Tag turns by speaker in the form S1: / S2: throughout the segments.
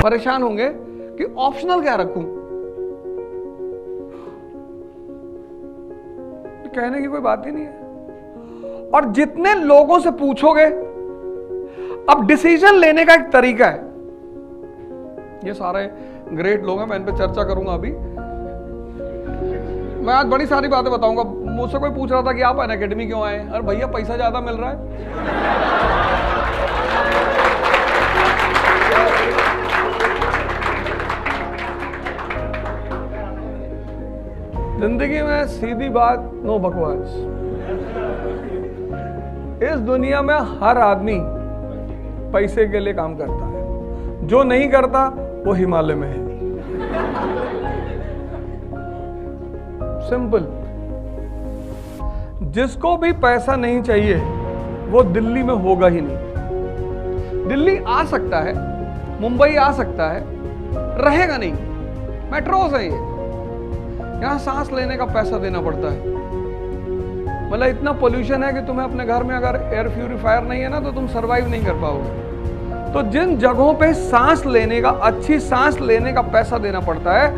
S1: परेशान होंगे कि ऑप्शनल क्या रखूं। कहने की कोई बात ही नहीं है। और जितने लोगों से पूछोगे, अब डिसीजन लेने का एक तरीका है। ये सारे ग्रेट लोग हैं, मैं इन पे चर्चा करूंगा अभी। मैं आज बड़ी सारी बातें बताऊंगा। मुझसे कोई पूछ रहा था कि आप अनअकैडमी क्यों आए? अरे भैया पैसा ज्यादा मिल रहा है। जिंदगी में सीधी बात, नो बकवास। इस दुनिया में हर आदमी पैसे के लिए काम करता है, जो नहीं करता वो हिमालय में है। सिंपल। जिसको भी पैसा नहीं चाहिए वो दिल्ली में होगा ही नहीं। दिल्ली आ सकता है, मुंबई आ सकता है, रहेगा नहीं। मेट्रोस है ये, यहां सांस लेने का पैसा देना पड़ता है। मतलब इतना पोल्यूशन है कि तुम्हें अपने घर में अगर एयर प्यूरिफायर नहीं है ना तो तुम सरवाइव नहीं कर पाओगे। तो जिन जगहों पे सांस लेने का, अच्छी सांस लेने का पैसा देना पड़ता है,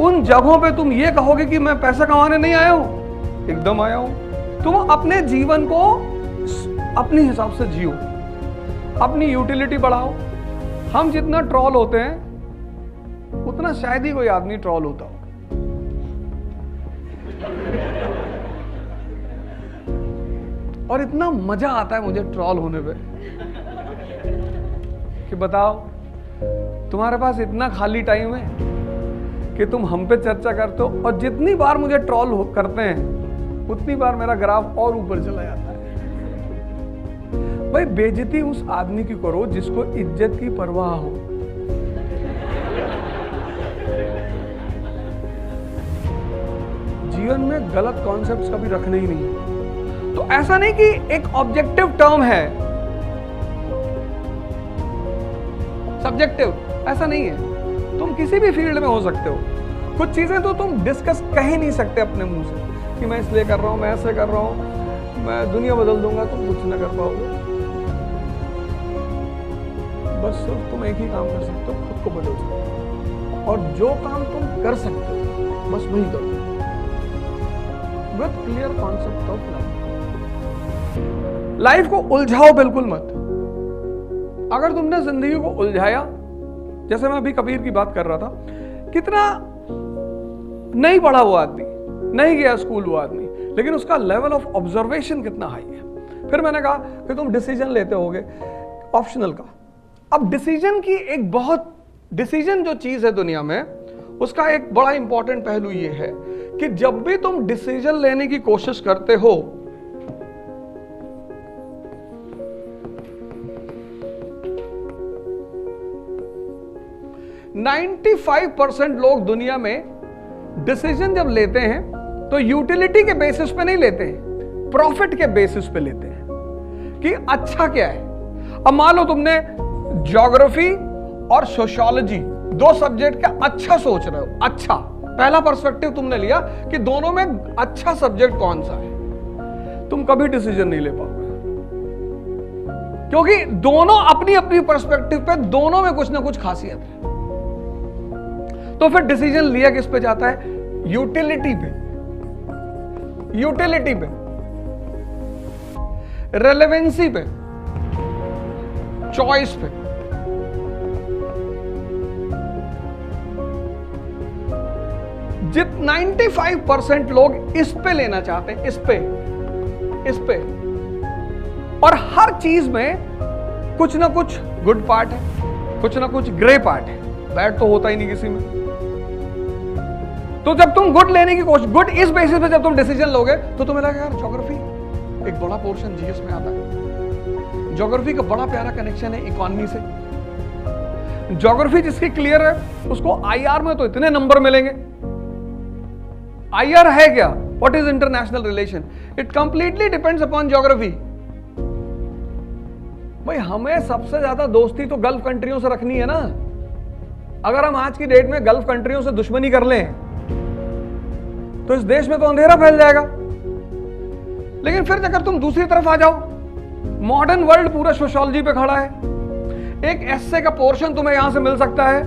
S1: उन जगहों पे तुम ये कहोगे कि मैं पैसा कमाने नहीं आया हूं। एकदम आया हूं। तुम अपने जीवन को अपने हिसाब से जियो, अपनी यूटिलिटी बढ़ाओ। हम जितना ट्रॉल होते हैं उतना शायद ही कोई आदमी ट्रॉल होता हो। और इतना मजा आता है मुझे ट्रॉल होने पे कि बताओ, तुम्हारे पास इतना खाली टाइम है कि तुम हम पे चर्चा करते हो, और जितनी बार मुझे ट्रॉल करते हैं उतनी बार मेरा ग्राफ और ऊपर चला जाता है। भाई बेइज्जती उस आदमी की करो जिसको इज्जत की परवाह हो। जीवन में गलत कॉन्सेप्ट्स कभी रखने ही नहीं है। तो ऐसा नहीं कि एक ऑब्जेक्टिव टर्म है, सब्जेक्टिव, ऐसा नहीं है। तुम किसी भी फील्ड में हो सकते हो। कुछ चीजें तो तुम डिस्कस कह ही नहीं सकते अपने मुंह से कि मैं इसलिए कर रहा हूं, मैं ऐसे कर रहा हूं, मैं दुनिया बदल दूंगा। तुम कुछ ना कर पाओगे। बस सिर्फ तुम एक ही काम कर सकते हो, खुद को बदल सकते हो। और जो काम तुम कर सकते हो बस वही करो, with clear concept of life. Life को उलझाओ बिल्कुल मत। अगर तुमने जिंदगी को उलझाया, जैसे मैं अभी कबीर की बात कर रहा था, कितना नहीं पढ़ा वो आदमी, नहीं गया स्कूल वो आदमी, लेकिन उसका लेवल ऑफ ऑब्जर्वेशन कितना हाई है। फिर मैंने कहा कि तुम डिसीजन लेते होगे ऑप्शनल का। अब डिसीजन की एक बहुत, डिसीजन जो चीज है दुनिया में, उसका एक बड़ा इंपॉर्टेंट पहलू ये है कि जब भी तुम डिसीजन लेने की कोशिश करते हो, ,95% लोग दुनिया में डिसीजन जब लेते हैं तो यूटिलिटी के बेसिस पे नहीं लेते हैं, प्रॉफिट के बेसिस पे लेते हैं कि अच्छा क्या है। अब मान लो तुमने ज्योग्राफी और सोशियोलॉजी दो सब्जेक्ट का अच्छा सोच रहे हो, अच्छा पहला पर्सपेक्टिव तुमने लिया कि दोनों में अच्छा सब्जेक्ट कौन सा है, तुम कभी डिसीजन नहीं ले पाओगे, क्योंकि दोनों अपनी अपनी पर्सपेक्टिव पे दोनों में कुछ ना कुछ खासियत है। तो फिर डिसीजन लिया किस पे जाता है? यूटिलिटी पे, यूटिलिटी पे, रेलेवेंसी पे, चॉइस पे। जित 95% लोग इस पे लेना चाहते हैं, इस पे, इस पे। और हर चीज में कुछ ना कुछ गुड पार्ट है, कुछ ना कुछ ग्रे पार्ट है, बैड तो होता ही नहीं किसी में। तो जब तुम गुड लेने की कोशिश, गुड इस बेसिस पे जब तुम डिसीजन लोगे तो तुम्हें लगेगा यार ज्योग्राफी एक बड़ा पोर्शन जीएस में आता है, ज्योग्राफी का बड़ा प्यारा कनेक्शन है इकोनॉमी से। ज्योग्राफी जिसकी क्लियर है उसको आईआर में तो इतने नंबर मिलेंगे। आईआर है क्या? What is international relation? It completely depends upon geography. भाई हमें सबसे ज्यादा दोस्ती तो गल्फ कंट्रियों से रखनी है ना। अगर हम आज की डेट में गल्फ कंट्रियों से दुश्मनी कर लें तो इस देश में तो अंधेरा फैल जाएगा। लेकिन फिर अगर तुम दूसरी तरफ आ जाओ, मॉडर्न वर्ल्ड पूरा सोशियोलॉजी पे खड़ा है, एक एस्से का पोर्शन तुम्हें यहां से मिल सकता है,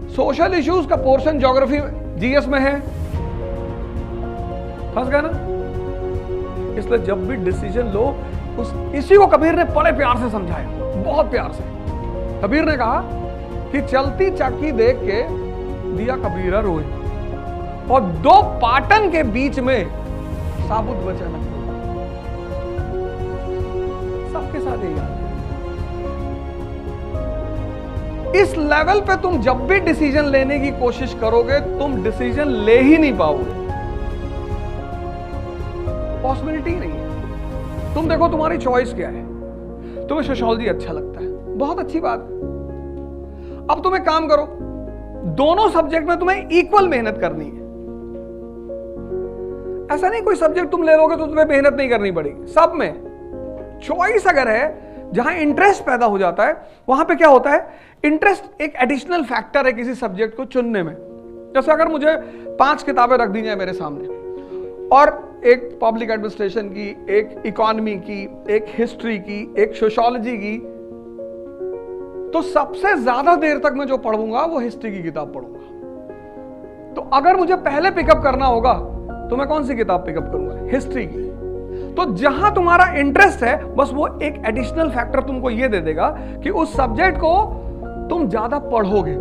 S1: सोशल इश्यूज का पोर्शन ज्योग्राफी जीएस में है। फंस गया ना? इसलिए जब भी डिसीजन लो, इसी को कबीर ने बड़े प्यार से समझाया, बहुत प्यार से। कबीर ने कहा कि चलती चाकी देख के दिया कबीरा रोए, और दो पाटन के बीच में साबुत बचा न। सबके साथ यही है। इस लेवल पे तुम जब भी डिसीजन लेने की कोशिश करोगे, तुम डिसीजन ले ही नहीं पाओगे, पॉसिबिलिटी नहीं है। तुम देखो तुम्हारी चॉइस क्या है। तुम्हें सोशियोलॉजी अच्छा लगता है, बहुत अच्छी बात। अब तुम एक काम करो, दोनों सब्जेक्ट में तुम्हें इक्वल मेहनत करनी है। ऐसा नहीं कोई सब्जेक्ट तुम ले लोगे तो तुम्हें मेहनत नहीं करनी पड़ेगी, सब में चॉइस अगर है, जहां इंटरेस्ट पैदा हो जाता है, वहां पे क्या होता है, इंटरेस्ट एक एडिशनल फैक्टर है किसी सब्जेक्ट को चुनने में। जैसे अगर मुझे 5 किताबें रख दी जाए मेरे सामने, और एक पब्लिक एडमिनिस्ट्रेशन की, एक इकोनॉमी की, एक हिस्ट्री की, एक सोशियोलॉजी की, तो सबसे ज्यादा देर तक मैं जो पढ़ूंगा वो हिस्ट्री की किताब पढ़ूंगा। तो अगर मुझे पहले पिकअप करना होगा तो मैं कौन सी किताब पिकअप करूंगा? हिस्ट्री की। तो जहां तुम्हारा इंटरेस्ट है, बस वो एक एडिशनल फैक्टर तुमको ये दे देगा कि उस सब्जेक्ट को तुम ज्यादा पढ़ोगे।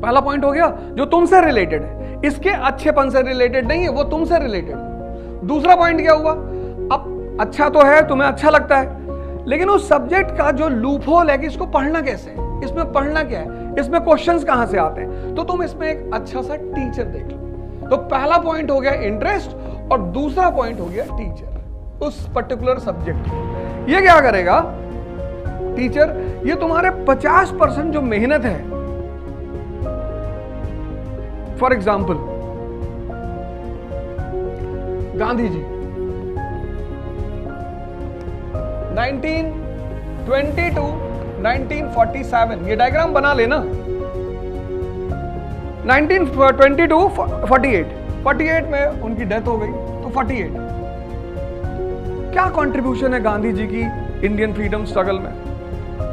S1: पहला पॉइंट हो गया, जो तुमसे रिलेटेड है, इसके अच्छेपन से रिलेटेड नहीं है, वो तुमसे रिलेटेड है। दूसरा पॉइंट क्या हुआ, अब अच्छा तो है, तुम्हें अच्छा लगता है, लेकिन उस सब्जेक्ट का जो लूप होल है कि इसको पढ़ना कैसे है, इसमें पढ़ना क्या है, इसमें क्वेश्चंस कहां से आते हैं, तो तुम इसमें एक अच्छा सा टीचर देख लो। तो पहला पॉइंट हो गया इंटरेस्ट, और दूसरा पॉइंट हो गया टीचर उस पर्टिकुलर सब्जेक्ट। ये क्या करेगा टीचर, ये तुम्हारे 50% जो मेहनत है, for example Gandhi ji 1920 to 1947, ये डायग्राम बना लेना। 1920 to 48 में उनकी डेथ हो गई, तो 48 क्या कंट्रीब्यूशन है गांधी जी की इंडियन फ्रीडम स्ट्रगल में?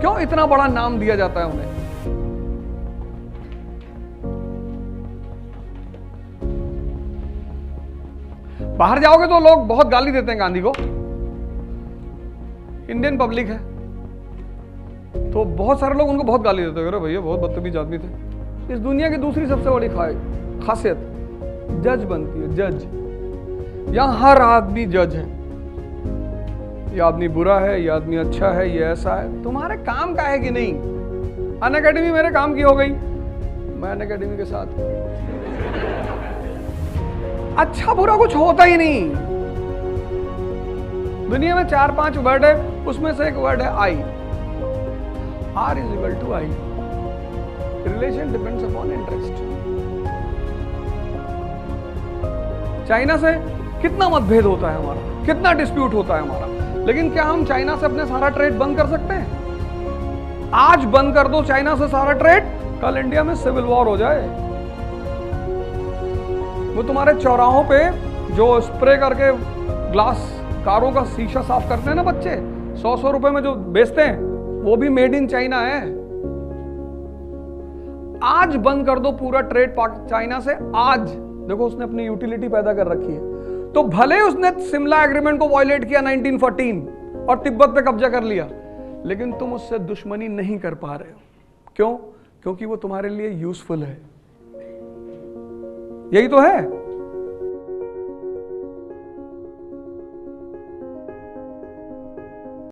S1: क्यों इतना बड़ा नाम दिया जाता है उन्हें? बाहर जाओगे तो लोग बहुत गाली देते हैं गांधी को, इंडियन पब्लिक है तो बहुत सारे लोग उनको बहुत गाली देते हैं, अरे भैया बहुत बदतमीज आदमी थे। इस दुनिया की दूसरी सबसे बड़ी खासियत जज बनती है, जज। यहां हर आदमी जज है, ये आदमी बुरा है, ये आदमी अच्छा है, ये ऐसा है। तुम्हारे काम का है कि नहीं? अनअकैडमी मेरे काम की हो गई, मैं अनअकैडमी के साथ। अच्छा बुरा कुछ होता ही नहीं। दुनिया में 4-5 वर्ड है, उसमें से एक वर्ड है आई। R is equal to I. Relation depends upon interest. China से कितना मतभेद होता है हमारा, कितना डिस्प्यूट होता है हमारा, लेकिन क्या हम चाइना से अपने सारा ट्रेड बंद कर सकते हैं? आज बंद कर दो चाइना से सारा ट्रेड, कल इंडिया में सिविल वॉर हो जाए। वो तुम्हारे चौराहों पे जो स्प्रे करके ग्लास कारों का शीशा साफ करते हैं ना बच्चे, 100-100 रुपए में जो बेचते हैं, वो भी मेड इन चाइना है। आज बंद कर दो पूरा ट्रेड चाइना से। आज देखो उसने अपनी यूटिलिटी पैदा कर रखी है। तो भले उसने शिमला एग्रीमेंट को वायलेट किया 1914 और तिब्बत पे कब्जा कर लिया, लेकिन तुम उससे दुश्मनी नहीं कर पा रहे हो। क्यों? क्योंकि वो तुम्हारे लिए यूजफुल है। यही तो है।